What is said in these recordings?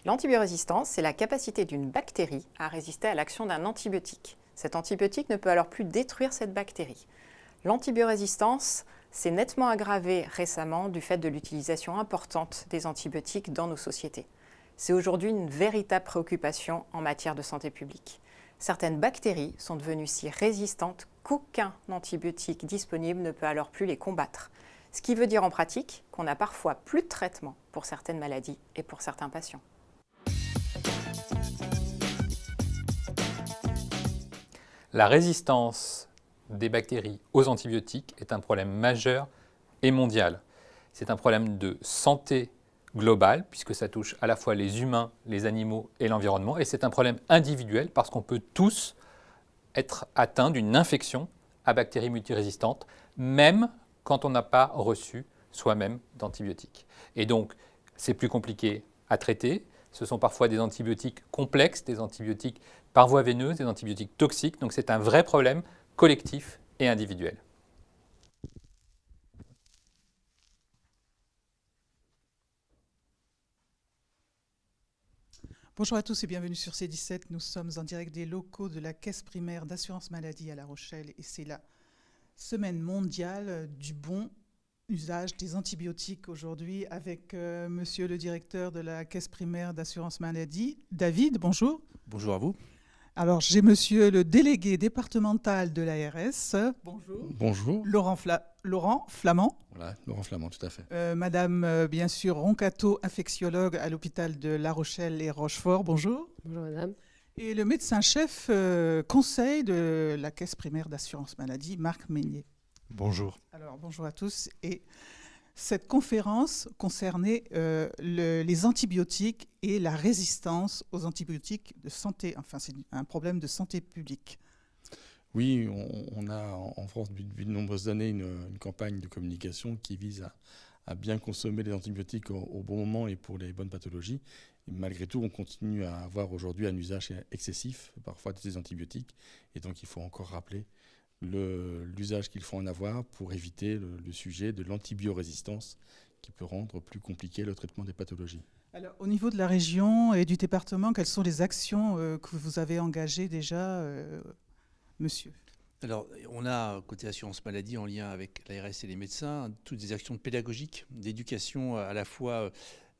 L'antibiorésistance, c'est la capacité d'une bactérie à résister à l'action d'un antibiotique. Cet antibiotique ne peut alors plus détruire cette bactérie. L'antibiorésistance s'est nettement aggravée récemment du fait de l'utilisation importante des antibiotiques dans nos sociétés. C'est aujourd'hui une véritable préoccupation en matière de santé publique. Certaines bactéries sont devenues si résistantes qu'aucun antibiotique disponible ne peut alors plus les combattre. Ce qui veut dire en pratique qu'on n'a parfois plus de traitement pour certaines maladies et pour certains patients. La résistance des bactéries aux antibiotiques est un problème majeur et mondial. C'est un problème de santé globale, puisque ça touche à la fois les humains, les animaux et l'environnement, et c'est un problème individuel parce qu'on peut tous être atteints d'une infection à bactéries multirésistantes, même quand on n'a pas reçu soi-même d'antibiotiques. Et donc, c'est plus compliqué à traiter. Ce sont parfois des antibiotiques complexes, des antibiotiques par voie veineuse, des antibiotiques toxiques. Donc, c'est un vrai problème collectif et individuel. Bonjour à tous et bienvenue sur C17. Nous sommes en direct des locaux de la Caisse primaire d'assurance maladie à La Rochelle et c'est la semaine mondiale du bon usage des antibiotiques aujourd'hui avec monsieur le directeur de la Caisse primaire d'assurance maladie. David, bonjour. Bonjour à vous. Alors j'ai monsieur le délégué départemental de l'ARS. Bonjour. Bonjour. Laurent Flamand. Voilà, Laurent Flamand, tout à fait. Madame, bien sûr, Roncato, infectiologue à l'hôpital de La Rochelle et Rochefort. Bonjour. Bonjour madame. Et le médecin-chef conseil de la Caisse primaire d'assurance maladie, Marc Meignier. Bonjour. Alors, bonjour à tous. Et cette conférence concernait les antibiotiques et la résistance aux antibiotiques de santé. Enfin, c'est un problème de santé publique. Oui, on a en France depuis de nombreuses années une campagne de communication qui vise à bien consommer les antibiotiques au bon moment et pour les bonnes pathologies. Et malgré tout, on continue à avoir aujourd'hui un usage excessif, parfois, de ces antibiotiques. Et donc, il faut encore rappeler l'usage qu'il faut en avoir pour éviter le sujet de l'antibiorésistance qui peut rendre plus compliqué le traitement des pathologies. Alors, au niveau de la région et du département, quelles sont les actions que vous avez engagées déjà, monsieur ? Alors, on a, côté assurance maladie, en lien avec l'ARS et les médecins, toutes des actions pédagogiques, d'éducation à la fois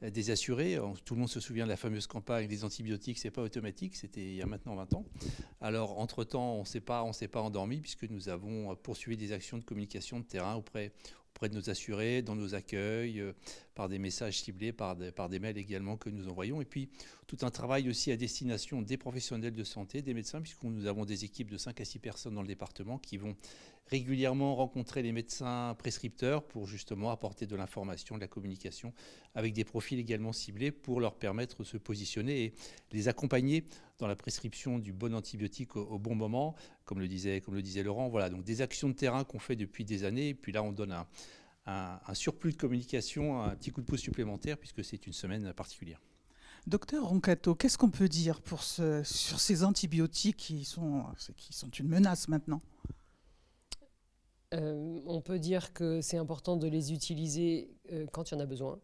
des assurés. Tout le monde se souvient de la fameuse campagne des antibiotiques, c'est pas automatique, c'était il y a maintenant 20 ans. Alors, entre-temps, on s'est pas endormi puisque nous avons poursuivi des actions de communication de terrain auprès de nos assurés, dans nos accueils, par des messages ciblés, par des mails également que nous envoyons. Et puis, tout un travail aussi à destination des professionnels de santé, des médecins, puisque nous avons des équipes de 5 à 6 personnes dans le département qui vont régulièrement rencontrer les médecins prescripteurs pour justement apporter de l'information, de la communication, avec des profils également ciblés pour leur permettre de se positionner et les accompagner dans la prescription du bon antibiotique au bon moment, comme le disait Laurent. Voilà, donc des actions de terrain qu'on fait depuis des années. Et puis là, on donne un surplus de communication, un petit coup de pouce supplémentaire, puisque c'est une semaine particulière. Docteur Roncato, qu'est-ce qu'on peut dire sur ces antibiotiques qui sont une menace maintenant ? On peut dire que c'est important de les utiliser quand il y en a besoin.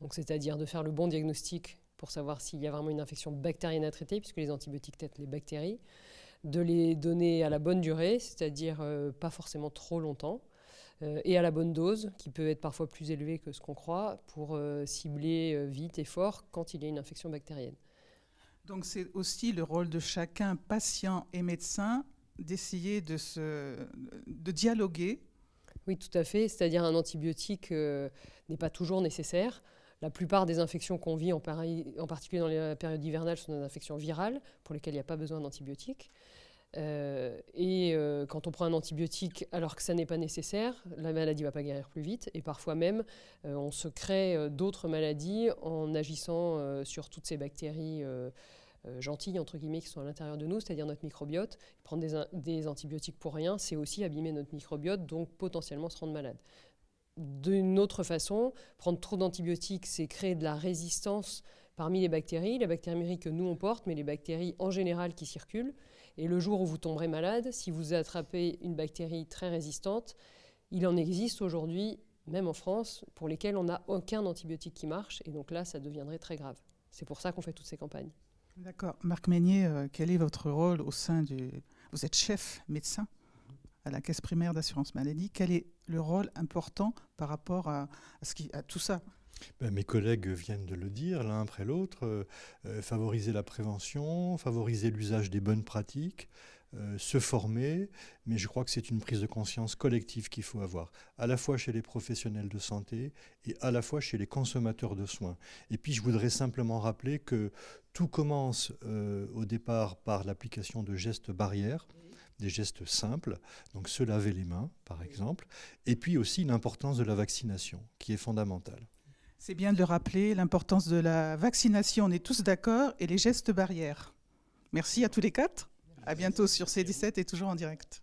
Donc, c'est-à-dire de faire le bon diagnostic pour savoir s'il y a vraiment une infection bactérienne à traiter, puisque les antibiotiques traitent les bactéries. De les donner à la bonne durée, c'est-à-dire pas forcément trop longtemps, et à la bonne dose, qui peut être parfois plus élevée que ce qu'on croit, pour cibler vite et fort quand il y a une infection bactérienne. Donc c'est aussi le rôle de chacun, patient et médecin, d'essayer de dialoguer. Oui, tout à fait. C'est-à-dire un antibiotique n'est pas toujours nécessaire. La plupart des infections qu'on vit, en particulier dans les périodes hivernales, sont des infections virales pour lesquelles il n'y a pas besoin d'antibiotiques. Quand on prend un antibiotique alors que ça n'est pas nécessaire, la maladie ne va pas guérir plus vite. Et parfois même, on se crée d'autres maladies en agissant sur toutes ces bactéries gentilles, entre guillemets, qui sont à l'intérieur de nous, c'est-à-dire notre microbiote. Prendre des antibiotiques pour rien, c'est aussi abîmer notre microbiote, donc potentiellement se rendre malade. D'une autre façon, prendre trop d'antibiotiques, c'est créer de la résistance parmi les bactéries que nous on porte, mais les bactéries en général qui circulent. Et le jour où vous tomberez malade, si vous attrapez une bactérie très résistante, il en existe aujourd'hui, même en France, pour lesquelles on n'a aucun antibiotique qui marche. Et donc là, ça deviendrait très grave. C'est pour ça qu'on fait toutes ces campagnes. D'accord. Marc Meignier, quel est votre rôle au sein du... Vous êtes chef médecin à la Caisse primaire d'assurance maladie. Quel est le rôle important par rapport à tout ça? Mes collègues viennent de le dire, l'un après l'autre, favoriser la prévention, favoriser l'usage des bonnes pratiques, se former, mais je crois que c'est une prise de conscience collective qu'il faut avoir, à la fois chez les professionnels de santé et à la fois chez les consommateurs de soins. Et puis je voudrais simplement rappeler que tout commence au départ par l'application de gestes barrières, des gestes simples, donc se laver les mains par exemple, et puis aussi l'importance de la vaccination qui est fondamentale. C'est bien de le rappeler, l'importance de la vaccination, on est tous d'accord, et les gestes barrières. Merci à tous les quatre. À bientôt sur C17 et toujours en direct.